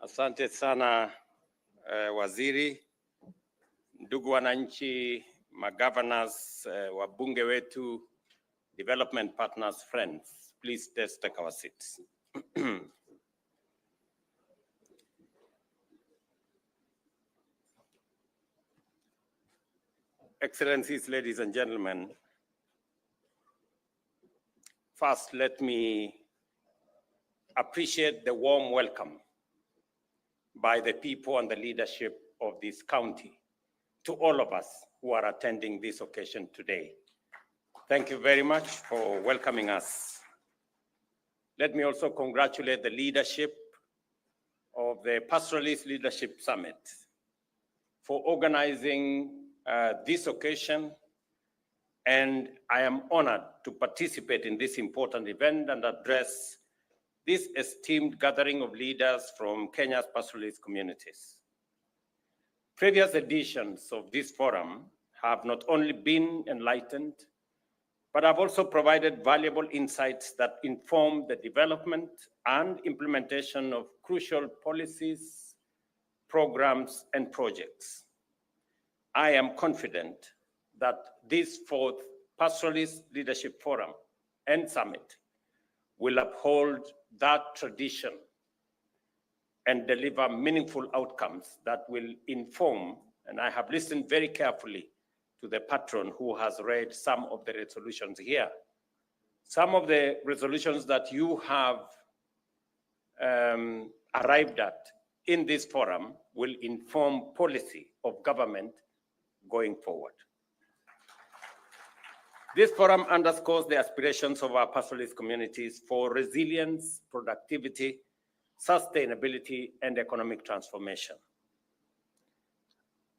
Asante sana Waziri, ndugu wananchi, magovernors, wabunge wetu, development partners, friends, please let's take our seats. Excellencies, ladies and gentlemen, first let me appreciate the warm welcome by the people and the leadership of this county to all of us who are attending this occasion today. Thank you very much for welcoming us. Let me also congratulate the leadership of the Pastoralist Leadership Summit for organizing this occasion, and I am honored to participate in this important event and address this esteemed gathering of leaders from Kenya's pastoralist communities. Previous editions of this forum have not only been enlightened, but have also provided valuable insights that inform the development and implementation of crucial policies, programs, and projects. I am confident that this fourth Pastoralist Leadership Forum and Summit will uphold that tradition and deliver meaningful outcomes that will inform, and I have listened very carefully to the patron who has read some of the resolutions here. Some of the resolutions that you have arrived at in this forum will inform policy of government going forward. This forum underscores the aspirations of our pastoralist communities for resilience, productivity, sustainability, and economic transformation.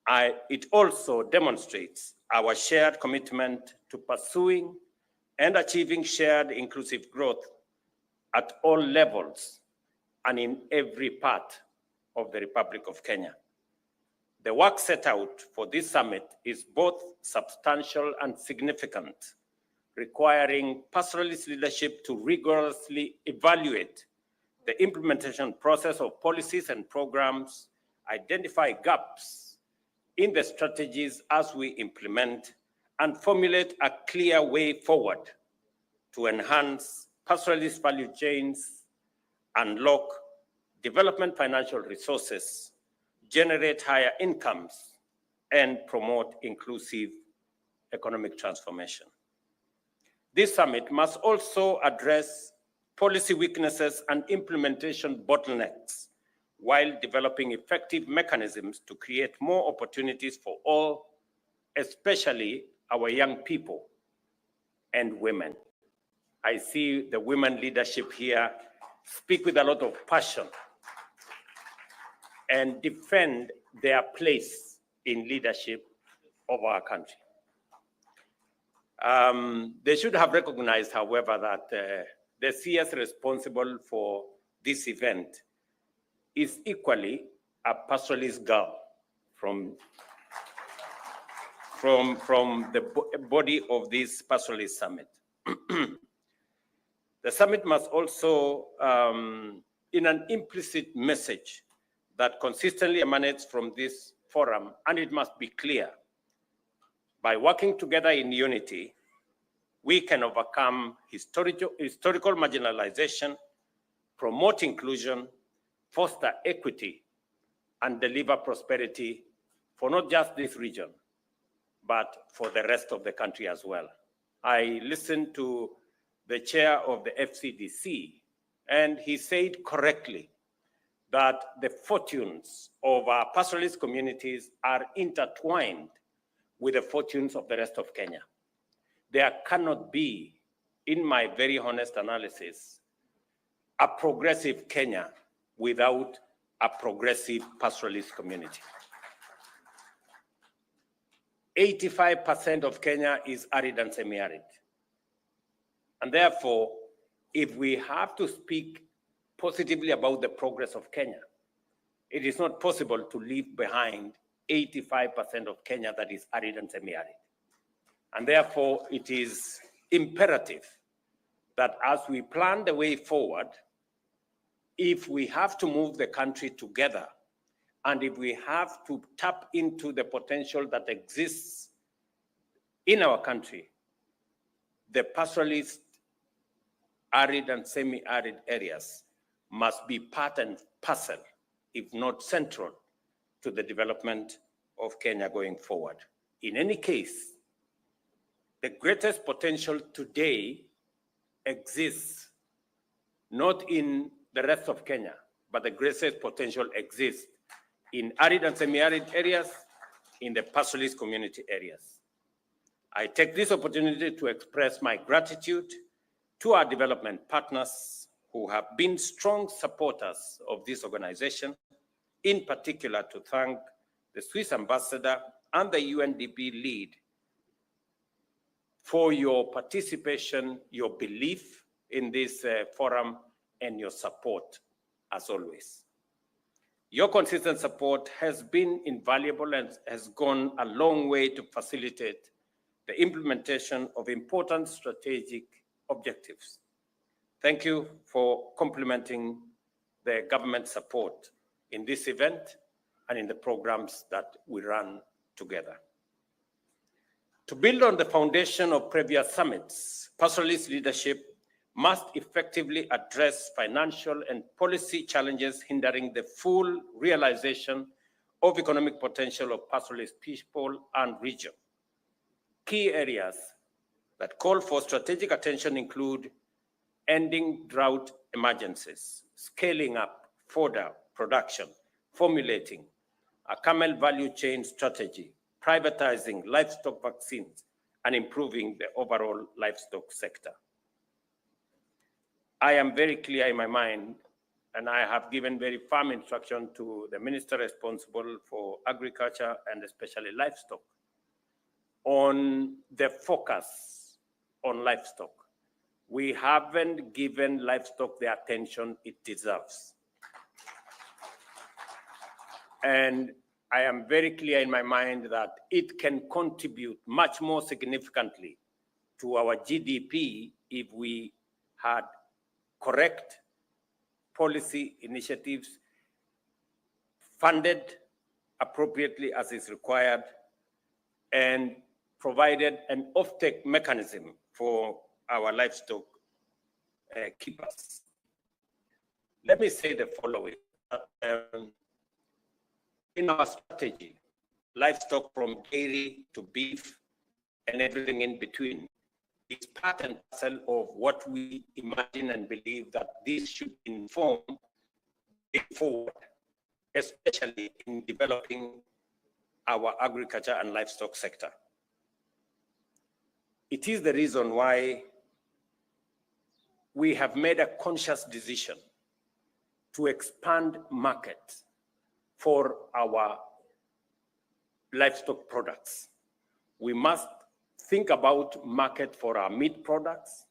It also demonstrates our shared commitment to pursuing and achieving shared inclusive growth at all levels and in every part of the Republic of Kenya. The work set out for this summit is both substantial and significant, requiring pastoralist leadership to rigorously evaluate the implementation process of policies and programs, identify gaps in the strategies as we implement, and formulate a clear way forward to enhance pastoralist value chains, unlock development financial resources, generate higher incomes, and promote inclusive economic transformation. This summit must also address policy weaknesses and implementation bottlenecks while developing effective mechanisms to create more opportunities for all, especially our young people and women. I see the women leadership here speak with a lot of passion and defend their place in leadership of our country. They should have recognized, however, that the CS responsible for this event is equally a pastoralist girl from the body of this pastoralist summit. The summit must also, in an implicit message that consistently emanates from this forum, and it must be clear, by working together in unity, we can overcome historical marginalization, promote inclusion, foster equity, and deliver prosperity for not just this region, but for the rest of the country as well. I listened to the chair of the FCDC, and he said correctly that the fortunes of our pastoralist communities are intertwined with the fortunes of the rest of Kenya. There cannot be, in my very honest analysis, a progressive Kenya without a progressive pastoralist community. 85% of Kenya is arid and semi-arid. And therefore, if we have to speak positively about the progress of Kenya, it is not possible to leave behind 85% of Kenya that is arid and semi-arid. And therefore, it is imperative that as we plan the way forward, if we have to move the country together, and if we have to tap into the potential that exists in our country, the pastoralist, arid and semi-arid areas must be part and parcel, if not central, to the development of Kenya going forward. In any case, the greatest potential today exists not in the rest of Kenya, but the greatest potential exists in arid and semi-arid areas, in the pastoralist community areas. I take this opportunity to express my gratitude to our development partners who have been strong supporters of this organization, in particular to thank the Swiss ambassador and the UNDP lead for your participation, your belief in this forum, and your support, as always. Your consistent support has been invaluable and has gone a long way to facilitate the implementation of important strategic objectives. Thank you for complementing the government support in this event and in the programs that we run together. To build on the foundation of previous summits, pastoralist leadership must effectively address financial and policy challenges hindering the full realization of economic potential of pastoralist people and region. Key areas that call for strategic attention include ending drought emergencies, scaling up fodder production, formulating a camel value chain strategy, privatizing livestock vaccines, and improving the overall livestock sector. I am very clear in my mind, and I have given very firm instruction to the minister responsible for agriculture and especially livestock on the focus on livestock. We haven't given livestock the attention it deserves. And I am very clear in my mind that it can contribute much more significantly to our GDP if we had correct policy initiatives funded appropriately as is required and provided an offtake mechanism for our livestock keepers. Let me say the following. In our strategy, livestock from dairy to beef and everything in between is part and parcel of what we imagine and believe that this should inform it forward, especially in developing our agriculture and livestock sector. It is the reason why we have made a conscious decision to expand markets for our livestock products. We must think about market for our meat products.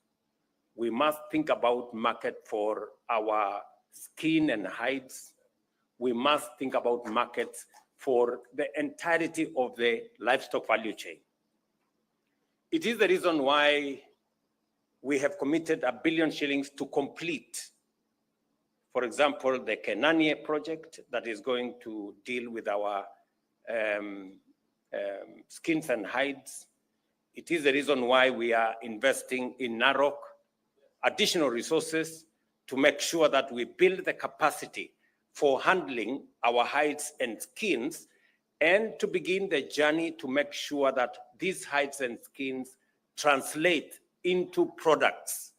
We must think about market for our skin and hides. We must think about markets for the entirety of the livestock value chain. It is the reason why we have committed £1 billion to complete, for example, the Kenania project that is going to deal with our skins and hides. It is the reason why we are investing in Narok additional resources to make sure that we build the capacity for handling our hides and skins, and to begin the journey to make sure that these hides and skins translate into products,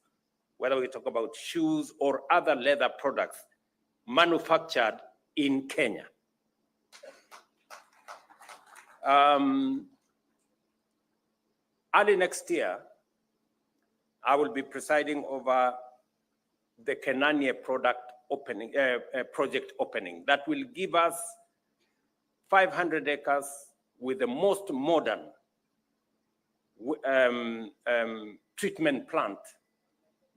whether we talk about shoes or other leather products manufactured in Kenya. Early next year, I will be presiding over the Kenania project opening that will give us 500 acres with the most modern treatment plant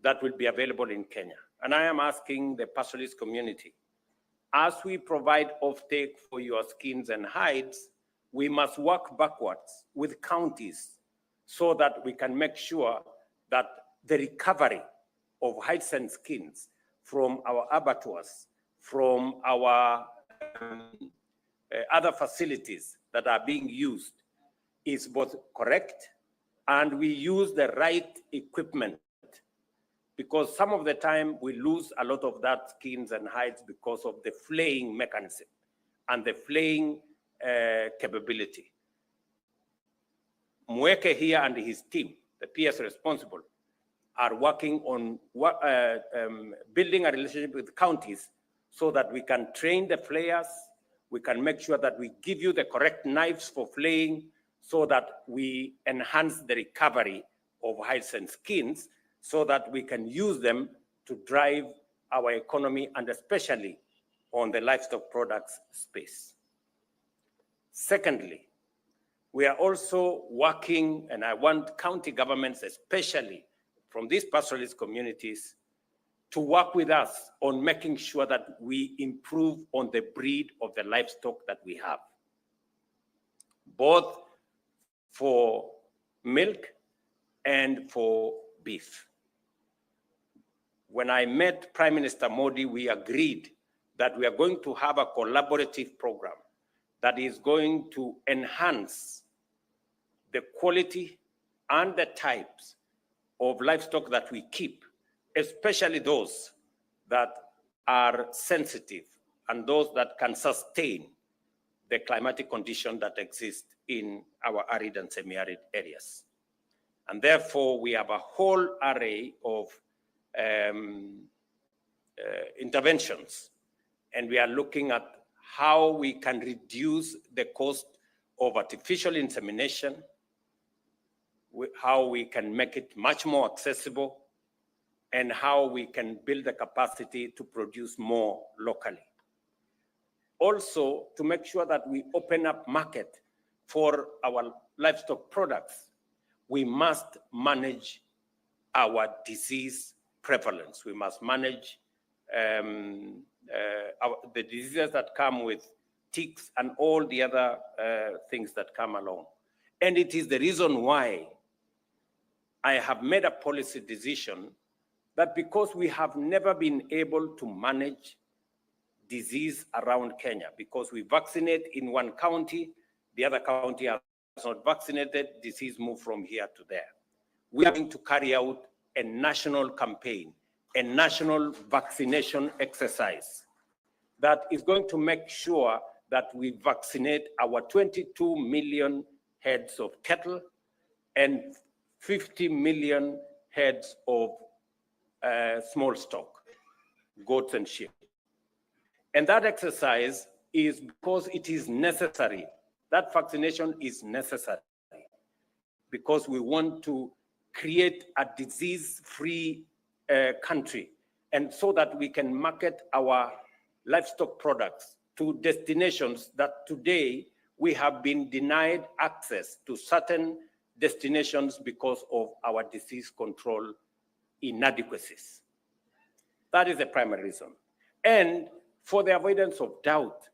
that will be available in Kenya. And I am asking the pastoralist community, as we provide offtake for your skins and hides, we must work backwards with counties so that we can make sure that the recovery of hides and skins from our abattoirs, from our other facilities that are being used is both correct, and we use the right equipment, because some of the time we lose a lot of that skins and hides because of the flaying mechanism and the flaying capability. Mweke here and his team, the PS responsible, are working on building a relationship with counties so that we can train the flayers, we can make sure that we give you the correct knives for flaying so that we enhance the recovery of hides and skins so that we can use them to drive our economy, and especially on the livestock products space. Secondly, we are also working, and I want county governments, especially from these pastoralist communities, to work with us on making sure that we improve on the breed of the livestock that we have, both for milk and for beef. When I met Prime Minister Modi, we agreed that we are going to have a collaborative program that is going to enhance the quality and the types of livestock that we keep, especially those that are sensitive and those that can sustain the climatic condition that exists in our arid and semi-arid areas. And therefore, we have a whole array of interventions, and we are looking at how we can reduce the cost of artificial insemination, how we can make it much more accessible, and how we can build the capacity to produce more locally. Also, to make sure that we open up market for our livestock products, we must manage our disease prevalence. We must manage the diseases that come with ticks and all the other things that come along. And it is the reason why I have made a policy decision that, because we have never been able to manage disease around Kenya, because we vaccinate in one county, the other county has not vaccinated, disease move from here to there. We are going to carry out a national campaign, a national vaccination exercise that is going to make sure that we vaccinate our 22 million heads of cattle and 50 million heads of small stock, goats and sheep. And that exercise is because it is necessary. That vaccination is necessary because we want to create a disease-free country, and so that we can market our livestock products to destinations that today we have been denied access to certain destinations because of our disease control inadequacies. That is the primary reason. And for the avoidance of doubt,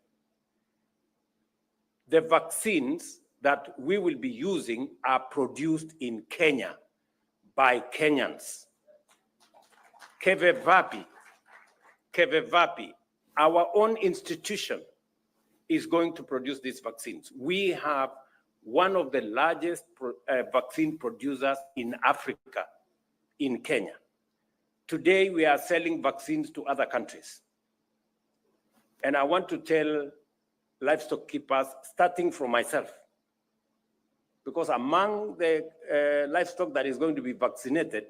the vaccines that we will be using are produced in Kenya by Kenyans. Kevevapi, our own institution is going to produce these vaccines. We have one of the largest vaccine producers in Africa, in Kenya. Today, we are selling vaccines to other countries. And I want to tell livestock keepers, starting from myself, because among the livestock that is going to be vaccinated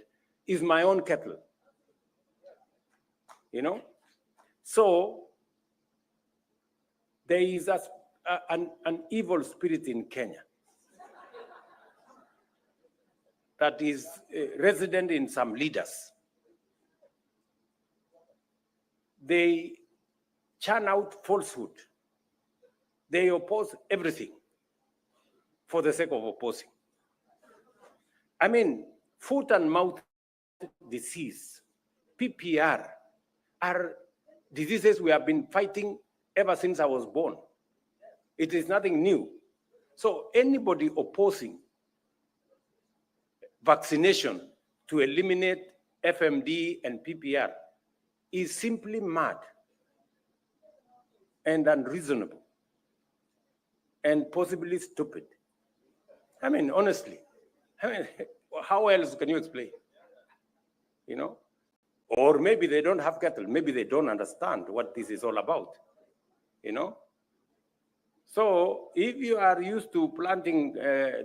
is my own cattle. You know? So there is an evil spirit in Kenya that is resident in some leaders. They churn out falsehood. They oppose everything for the sake of opposing. I mean, foot and mouth disease, PPR, are diseases we have been fighting ever since I was born. It is nothing new. So anybody opposing vaccination to eliminate FMD and PPR is simply mad and unreasonable and possibly stupid. I mean, honestly, how else can you explain? You know? Or maybe they don't have cattle. Maybe they don't understand what this is all about, you know? So if you are used to planting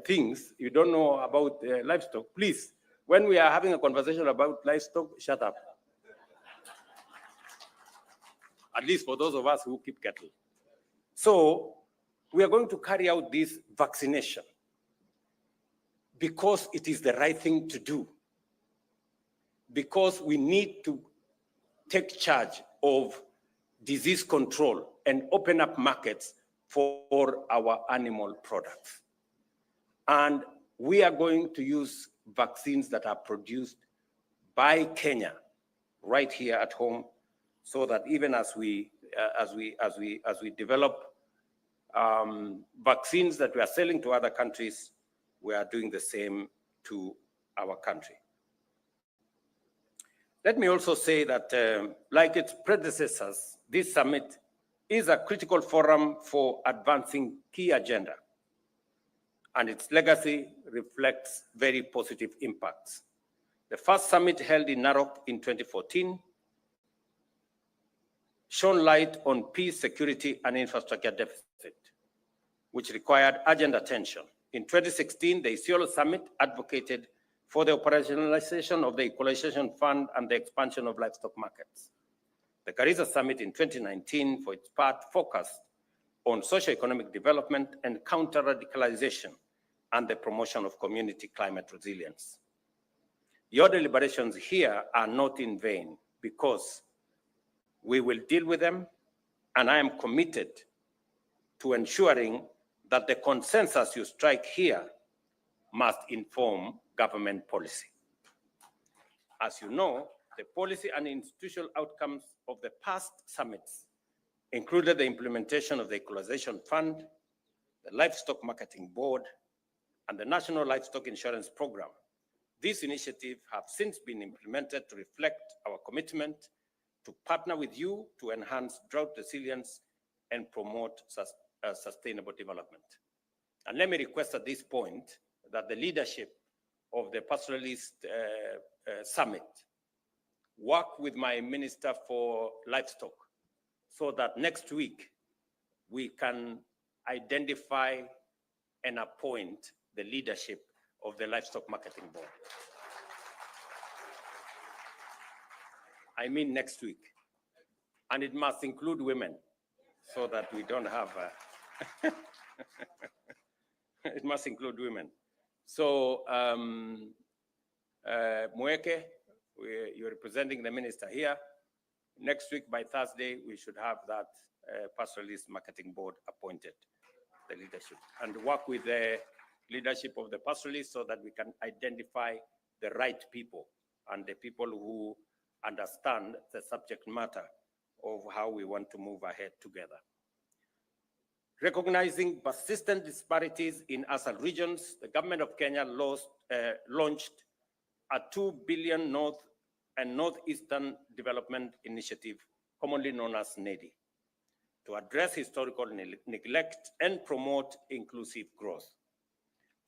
things, you don't know about livestock, please, when we are having a conversation about livestock, shut up. At least for those of us who keep cattle. So we are going to carry out this vaccination because it is the right thing to do, because we need to take charge of disease control and open up markets for our animal products. And we are going to use vaccines that are produced by Kenya right here at home, so that even as we develop vaccines that we are selling to other countries, we are doing the same to our country. Let me also say that, like its predecessors, this summit is a critical forum for advancing key agenda, and its legacy reflects very positive impacts. The first summit held in Narok in 2014 shone light on peace, security, and infrastructure deficit, which required urgent attention. In 2016, the Isiolo Summit advocated for the operationalization of the Equalization Fund and the expansion of livestock markets. The Garissa Summit in 2019, for its part, focused on socio-economic development and counter-radicalization and the promotion of community climate resilience. Your deliberations here are not in vain, because we will deal with them, and I am committed to ensuring that the consensus you strike here must inform government policy. As you know, the policy and institutional outcomes of the past summits included the implementation of the Equalization Fund, the Livestock Marketing Board, and the National Livestock Insurance Program. These initiatives have since been implemented to reflect our commitment to partner with you to enhance drought resilience and promote sustainable development. And let me request at this point that the leadership of the Pastoralist Summit work with my Minister for Livestock, so that next week we can identify and appoint the leadership of the Livestock Marketing Board. I mean next week. And it must include women, so that we don't have it must include women. So Mweke, you're representing the minister here. Next week by Thursday, we should have that Pastoralist Marketing Board appointed, the leadership, and work with the leadership of the pastoralists so that we can identify the right people and the people who understand the subject matter of how we want to move ahead together. Recognizing persistent disparities in ASAL regions, the government of Kenya launched a 2 billion North and Northeastern Development Initiative, commonly known as NEDI, to address historical neglect and promote inclusive growth.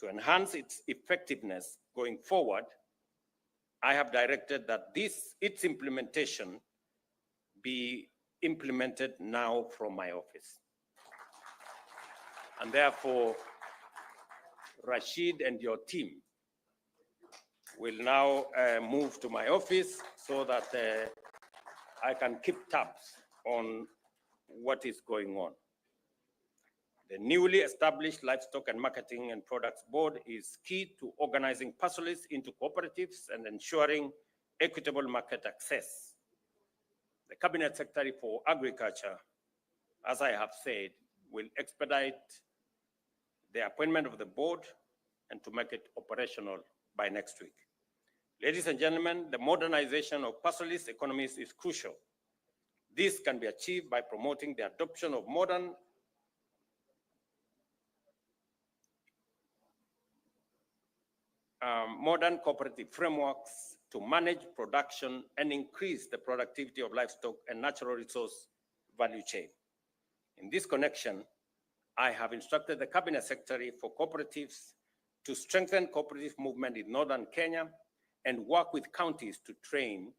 To enhance its effectiveness going forward, I have directed that its implementation be implemented now from my office. And therefore, Rashid and your team will now move to my office so that I can keep tabs on what is going on. The newly established Livestock and Marketing and Products Board is key to organizing pastoralists into cooperatives and ensuring equitable market access. The Cabinet Secretary for Agriculture, as I have said, will expedite the appointment of the board and to make it operational by next week. Ladies and gentlemen, the modernization of pastoralist economies is crucial. This can be achieved by promoting the adoption of modern cooperative frameworks to manage production and increase the productivity of livestock and natural resource value chain. In this connection, I have instructed the Cabinet Secretary for Cooperatives to strengthen cooperative movement in northern Kenya and work with counties to train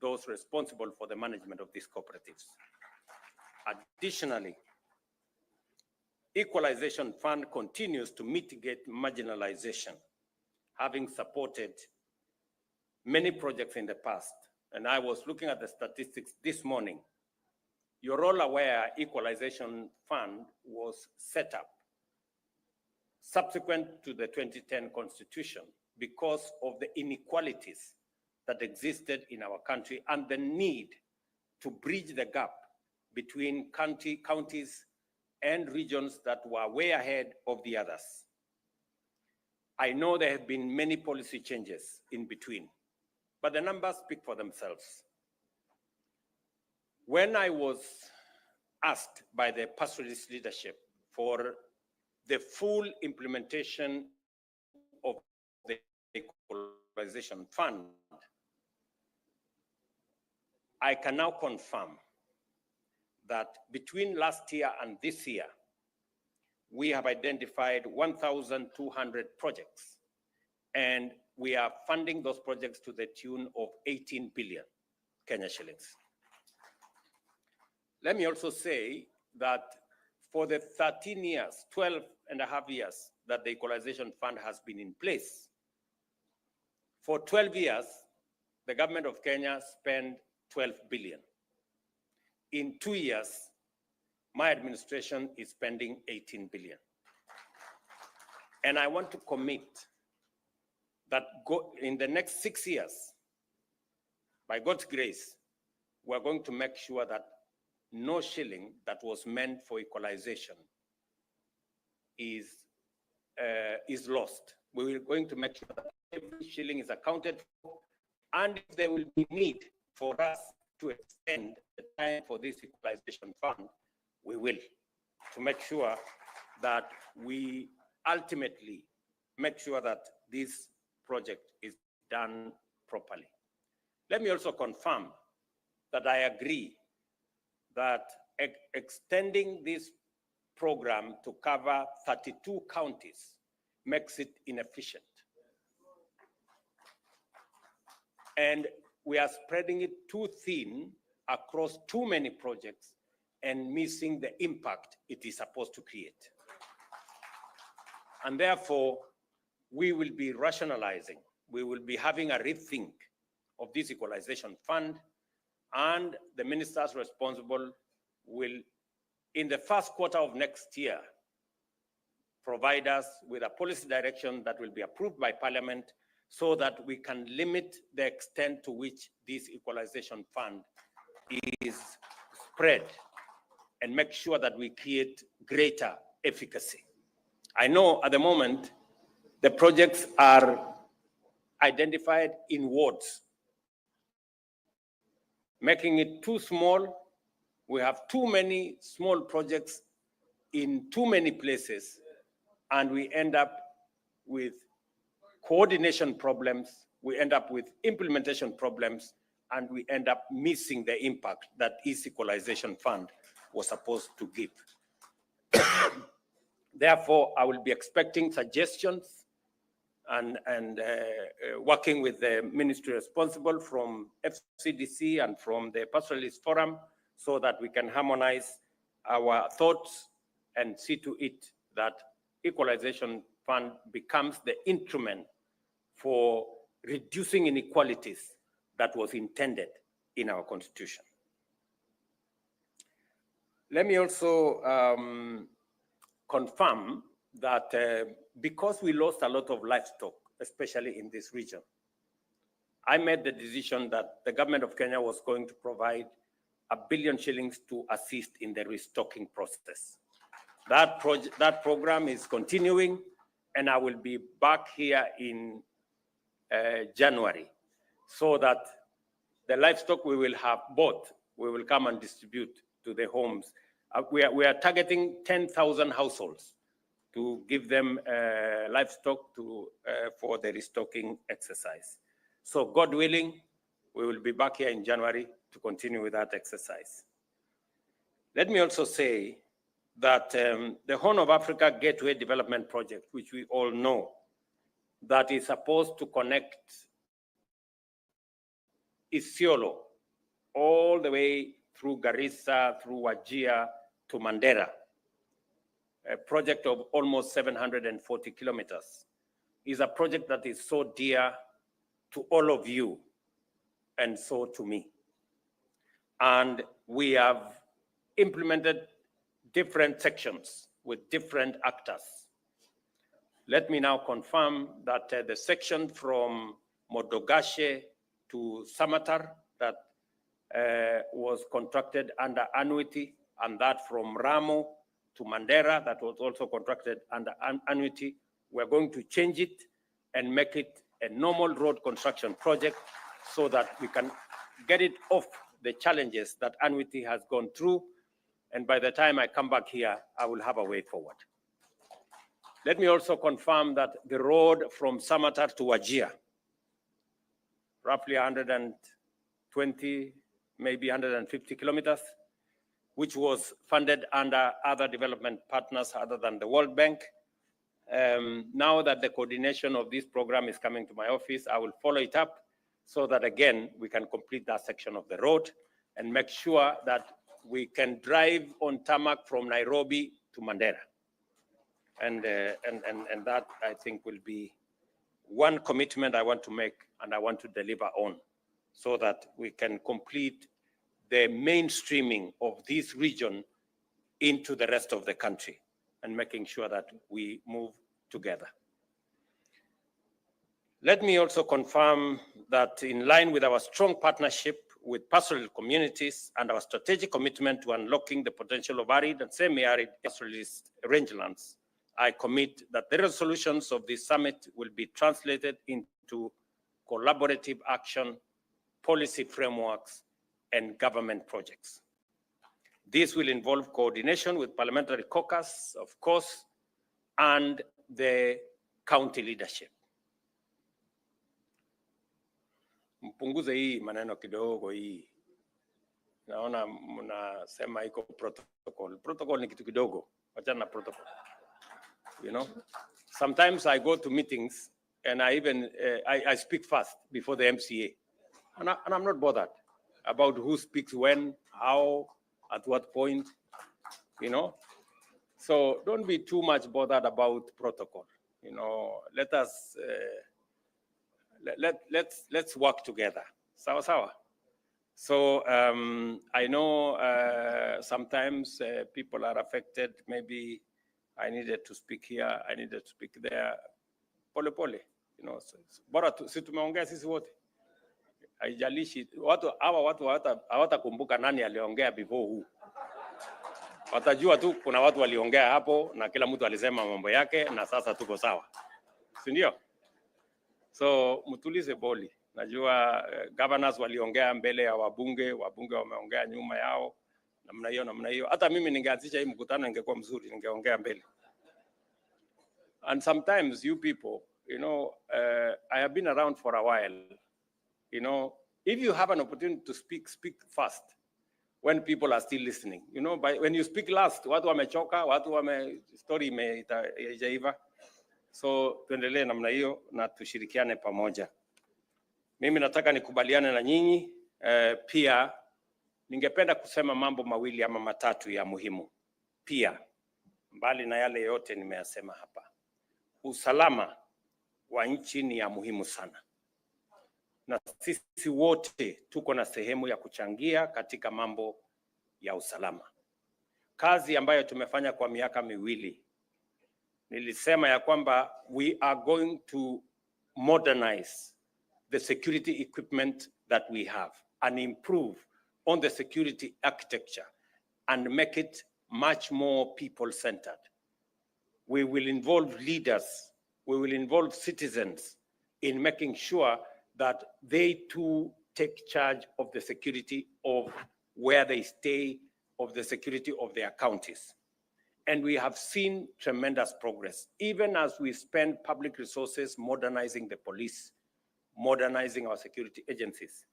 those responsible for the management of these cooperatives. Additionally, Equalization Fund continues to mitigate marginalization, having supported many projects in the past. And I was looking at the statistics this morning. You're all aware Equalization Fund was set up subsequent to the 2010 Constitution because of the inequalities that existed in our country and the need to bridge the gap between counties and regions that were way ahead of the others. I know there have been many policy changes in between, but the numbers speak for themselves. When I was asked by the Pastoralist leadership for the full implementation of the Equalization Fund, I can now confirm that between last year and this year, we have identified 1,200 projects, and we are funding those projects to the tune of 18 billion Kenya shillings. Let me also say that for the 13 years, 12 and a half years that the Equalization Fund has been in place, for 12 years, the government of Kenya spent 12 billion. In 2 years, my administration is spending 18 billion. And I want to commit that in the next 6 years, by God's grace, we're going to make sure that no shilling that was meant for equalization is lost. We are going to make sure that every shilling is accounted for, and if there will be need for us to extend the time for this equalization fund, we will, to make sure that we ultimately make sure that this project is done properly. Let me also confirm that I agree that extending this program to cover 32 counties makes it inefficient. And we are spreading it too thin across too many projects and missing the impact it is supposed to create. And therefore, we will be rationalizing, we will be having a rethink of this equalization fund, and the ministers responsible will, in the first quarter of next year, provide us with a policy direction that will be approved by Parliament so that we can limit the extent to which this equalization fund is spread and make sure that we create greater efficacy. I know at the moment, the projects are identified in wards, making it too small. We have too many small projects in too many places, and we end up with coordination problems, we end up with implementation problems, and we end up missing the impact that this equalization fund was supposed to give. Therefore, I will be expecting suggestions and working with the ministry responsible from FCDC and from the Pastoralist Forum so that we can harmonize our thoughts and see to it that equalization fund becomes the instrument for reducing inequalities that was intended in our constitution. Let me also confirm that because we lost a lot of livestock, especially in this region, I made the decision that the government of Kenya was going to provide 1 billion shillings to assist in the restocking process. That program is continuing, and I will be back here in January so that the livestock we will have bought, we will come and distribute to the homes. We are targeting 10,000 households to give them livestock for the restocking exercise. So God willing, we will be back here in January to continue with that exercise. Let me also say that the Horn of Africa Gateway Development Project, which we all know, that is supposed to connect Isiolo all the way through Garissa, through Wajir to Mandera, a project of almost 740 kilometers, is a project that is so dear to all of you and so to me. And we have implemented different sections with different actors. Let me now confirm that the section from Modogashe to Samatar that was contracted under annuity, and that from Ramo to Mandera that was also contracted under annuity, we're going to change it and make it a normal road construction project so that we can get it off the challenges that annuity has gone through. And by the time I come back here, I will have a way forward. Let me also confirm that the road from Samatar to Wajir, roughly 120, maybe 150 kilometers, which was funded under other development partners other than the World Bank. Now that the coordination of this program is coming to my office, I will follow it up so that, again, we can complete that section of the road and make sure that we can drive on tarmac from Nairobi to Mandera. And that, I think, will be one commitment I want to make and I want to deliver on so that we can complete the mainstreaming of this region into the rest of the country and making sure that we move together. Let me also confirm that in line with our strong partnership with pastoral communities and our strategic commitment to unlocking the potential of arid and semi-arid pastoralist rangelands, I commit that the resolutions of this summit will be translated into collaborative action, policy frameworks, and government projects. This will involve coordination with parliamentary caucus, of course, and the county leadership. Mpunguze hii maneno kidogo hii. Naona mnasema iko protocol. Protocol ni kitu kidogo. Wachana na protocol. You know, sometimes I go to meetings and I even I speak fast before the MCA, and I'm not bothered about who speaks when, how, at what point, you know. So don't be too much bothered about protocol. You know, let us let's work together. Sawa sawa. So I know sometimes people are affected. Maybe I needed to speak here, I needed to speak there. Pole pole, you know. Bora si tumeongea sisi wote. Haijalishi watu hawatakumbuka nani aliongea before who. Watajua tu kuna watu waliongea hapo na kila mtu alisema mambo yake na sasa tuko sawa. Si ndio? So mtulize boli. Najua governors waliongea mbele ya wabunge wameongea nyuma yao. Namna hiyo. Hata mimi ningeanzisha hii mkutano ingekuwa mzuri, ningeongea mbele. And sometimes you people, you know, I have been around for a while. You know, if you have an opportunity to speak, speak fast when people are still listening. You know, when you speak last, watu wamechoka, story haijaiva. So tuendelee namna hiyo na tushirikiane pamoja. Mimi nataka nikubaliane na nyinyi, pia ningependa kusema mambo mawili ama matatu ya muhimu. Pia, mbali na yale yote nimeyasema hapa. Usalama wa nchi ni ya muhimu sana. Na sisi wote tuko na sehemu ya kuchangia katika mambo ya usalama. Kazi ambayo tumefanya kwa miaka miwili, nilisema ya kwamba we are going to modernize the security equipment that we have and improve on the security architecture and make it much more people-centered. We will involve leaders, we will involve citizens in making sure that they too take charge of the security of where they stay, of the security of their counties. And we have seen tremendous progress, even as we spend public resources modernizing the police, modernizing our security agencies.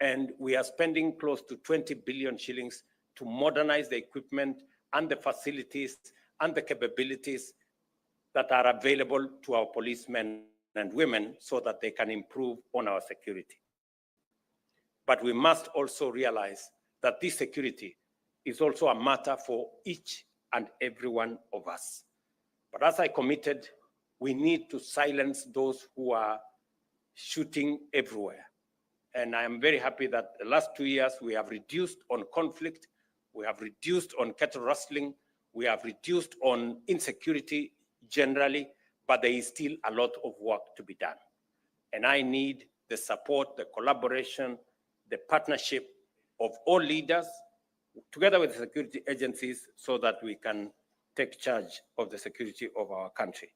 And we are spending close to 20 billion shillings to modernize the equipment and the facilities and the capabilities that are available to our policemen and women so that they can improve on our security. But we must also realize that this security is also a matter for each and every one of us. But as I committed, we need to silence those who are shooting everywhere. And I am very happy that the last 2 years we have reduced on conflict, we have reduced on cattle rustling, we have reduced on insecurity generally, but there is still a lot of work to be done. And I need the support, the collaboration, the partnership of all leaders, together with the security agencies, so that we can take charge of the security of our country.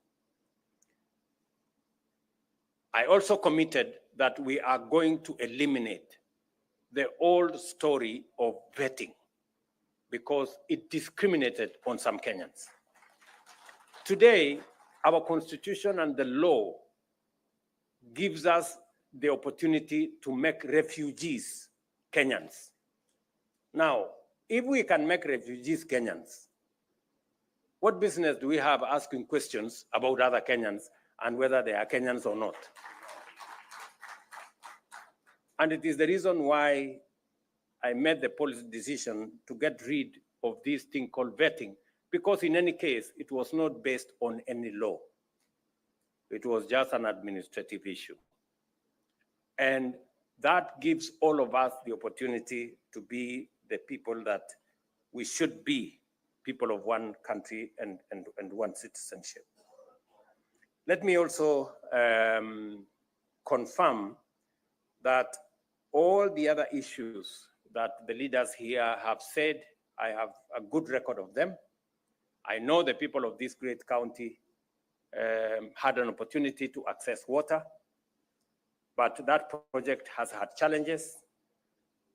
I also committed that we are going to eliminate the old story of vetting because it discriminated on some Kenyans. Today, our constitution and the law gives us the opportunity to make refugees Kenyans. Now, if we can make refugees Kenyans, what business do we have asking questions about other Kenyans and whether they are Kenyans or not? And it is the reason why I made the policy decision to get rid of this thing called vetting, because in any case, it was not based on any law. It was just an administrative issue. And that gives all of us the opportunity to be the people that we should be, people of one country and one citizenship. Let me also confirm that all the other issues that the leaders here have said, I have a good record of them. I know the people of this great county had an opportunity to access water, but that project has had challenges.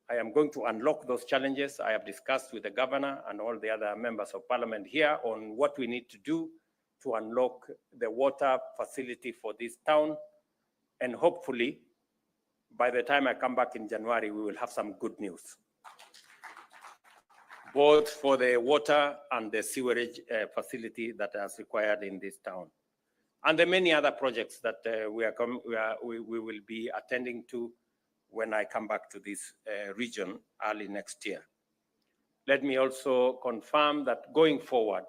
I am going to unlock those challenges. I have discussed with the governor and all the other members of parliament here on what we need to do to unlock the water facility for this town. And hopefully, by the time I come back in January, we will have some good news, both for the water and the sewerage facility that is required in this town. And the many other projects that we will be attending to when I come back to this region early next year. Let me also confirm that going forward,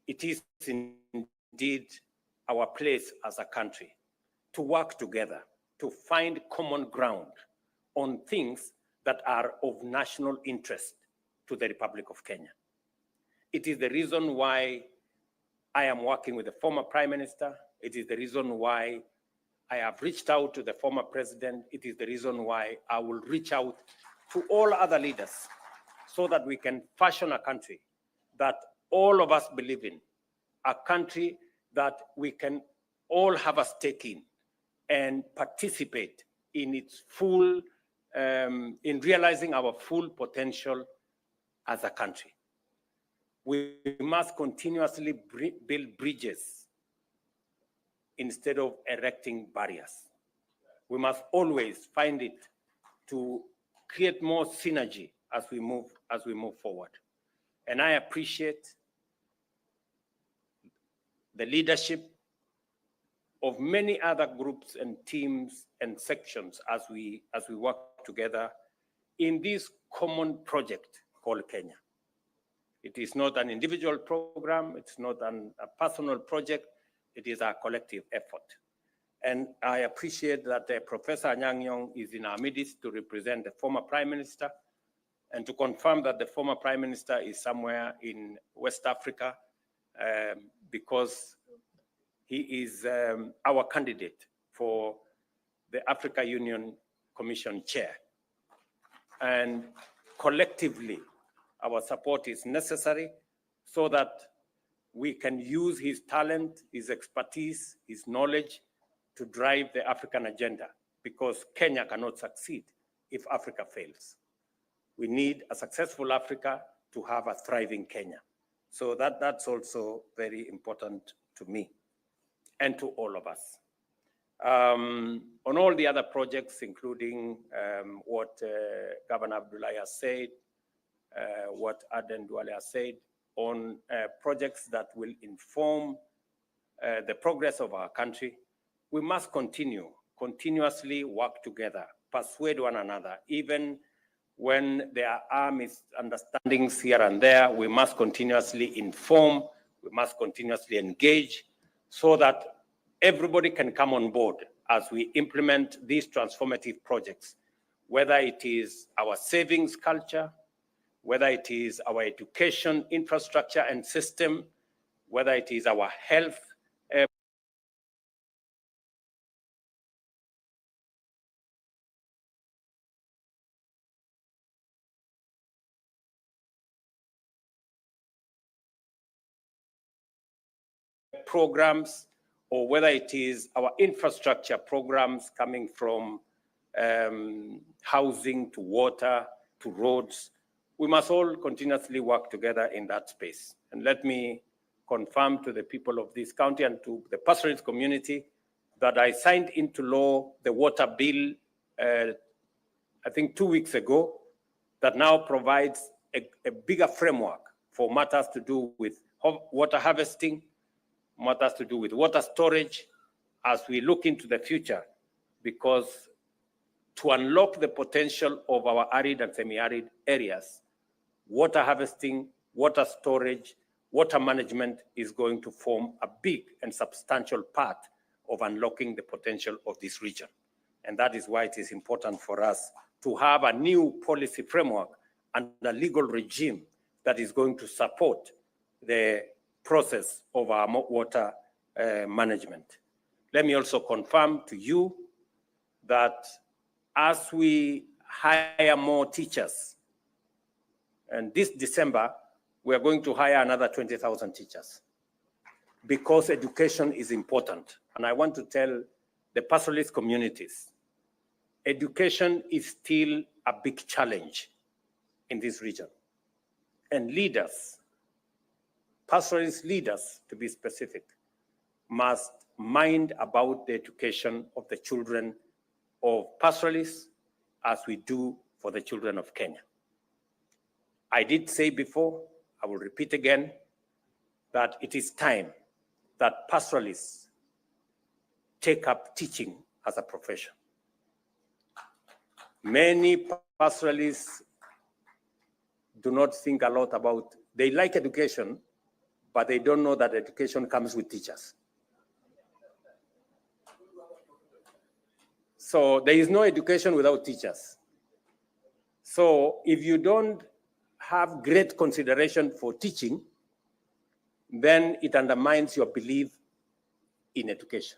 it is indeed our place as a country to work together, to find common ground on things that are of national interest to the Republic of Kenya. It is the reason why I am working with the former Prime Minister. It is the reason why I have reached out to the former president. It is the reason why I will reach out to all other leaders so that we can fashion a country that all of us believe in, a country that we can all have a stake in and participate in its full, in realizing our full potential as a country. We must continuously build bridges instead of erecting barriers. We must always find it to create more synergy as we move forward. And I appreciate the leadership of many other groups and teams and sections as we work together in this common project called Kenya. It is not an individual program, it's not a personal project, it is a collective effort. And I appreciate that Professor Anyang' Nyong'o is in our midst to represent the former Prime Minister and to confirm that the former Prime Minister is somewhere in West Africa because he is our candidate for the Africa Union Commission Chair. And collectively, our support is necessary so that we can use his talent, his expertise, his knowledge to drive the African agenda, because Kenya cannot succeed if Africa fails. We need a successful Africa to have a thriving Kenya. So that's also very important to me and to all of us. On all the other projects, including what Governor Abdullahi has said, what Aden Duale has said, on projects that will inform the progress of our country, we must continuously work together, persuade one another. Even when there are misunderstandings here and there, we must continuously inform, we must continuously engage so that everybody can come on board as we implement these transformative projects, whether it is our savings culture, whether it is our education infrastructure and system, whether it is our health programs, or whether it is our infrastructure programs coming from housing to water to roads. We must all continuously work together in that space. And let me confirm to the people of this county and to the pastoralist community that I signed into law the water bill, I think 2 weeks ago, that now provides a bigger framework for matters to do with water harvesting, matters to do with water storage as we look into the future, because to unlock the potential of our arid and semi-arid areas, water harvesting, water storage, water management is going to form a big and substantial part of unlocking the potential of this region. And that is why it is important for us to have a new policy framework and a legal regime that is going to support the process of our water management. Let me also confirm to you that as we hire more teachers, and this December, we are going to hire another 20,000 teachers because education is important. And I want to tell the pastoralist communities, education is still a big challenge in this region. And leaders, pastoralist leaders to be specific, must mind about the education of the children of pastoralists as we do for the children of Kenya. I did say before, I will repeat again, that it is time that pastoralists take up teaching as a profession. Many pastoralists do not think a lot about, they like education, but they don't know that education comes with teachers. So there is no education without teachers. So if you don't have great consideration for teaching, then it undermines your belief in education.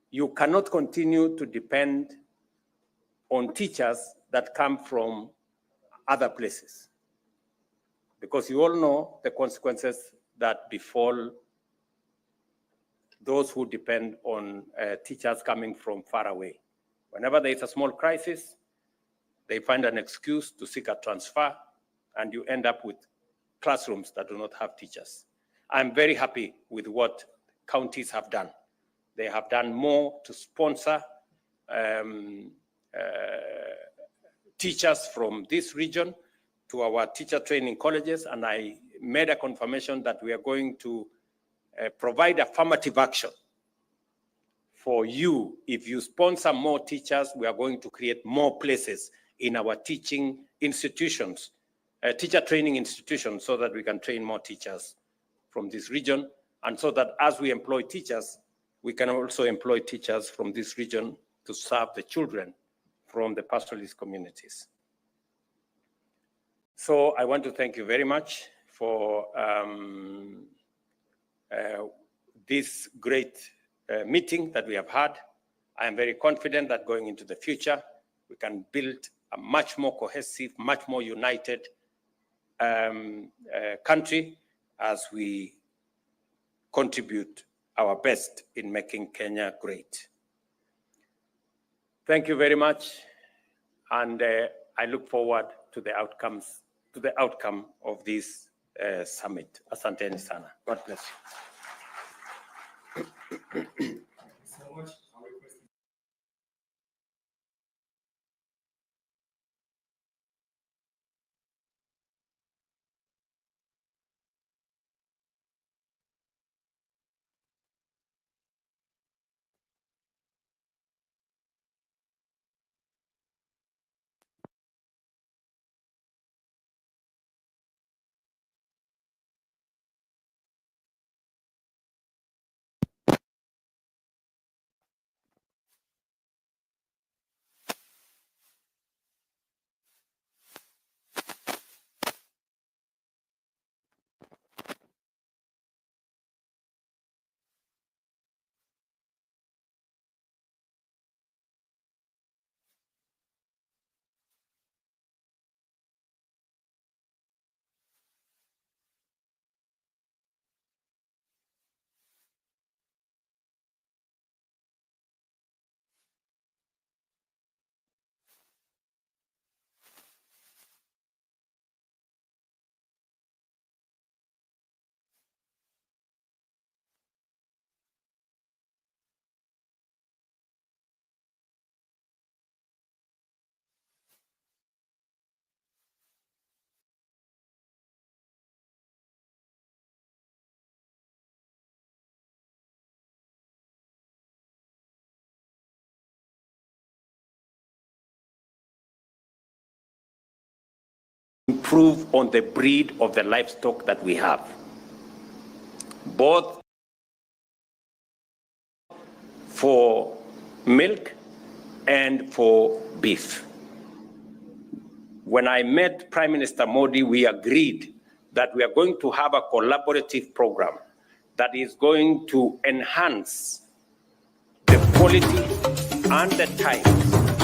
You cannot continue to depend on teachers that come from other places, because you all know the consequences that befall those who depend on teachers coming from far away. Whenever there is a small crisis, they find an excuse to seek a transfer, and you end up with classrooms that do not have teachers. I'm very happy with what counties have done. They have done more to sponsor teachers from this region to our teacher training colleges, and I made a confirmation that we are going to provide affirmative action for you. If you sponsor more teachers, we are going to create more places in our teaching institutions, teacher training institutions, so that we can train more teachers from this region, and so that as we employ teachers, we can also employ teachers from this region to serve the children from the pastoralist communities. So I want to thank you very much for this great meeting that we have had. I am very confident that going into the future, we can build a much more cohesive, much more united country as we contribute our best in making Kenya great. Thank you very much, and I look forward to the outcome of this summit. Asanteni sana. God bless you. so much. I'll request Improve on the breed of the livestock that we have, both for milk and for beef. When I met Prime Minister Modi, we agreed that we are going to have a collaborative program that is going to enhance the quality and the types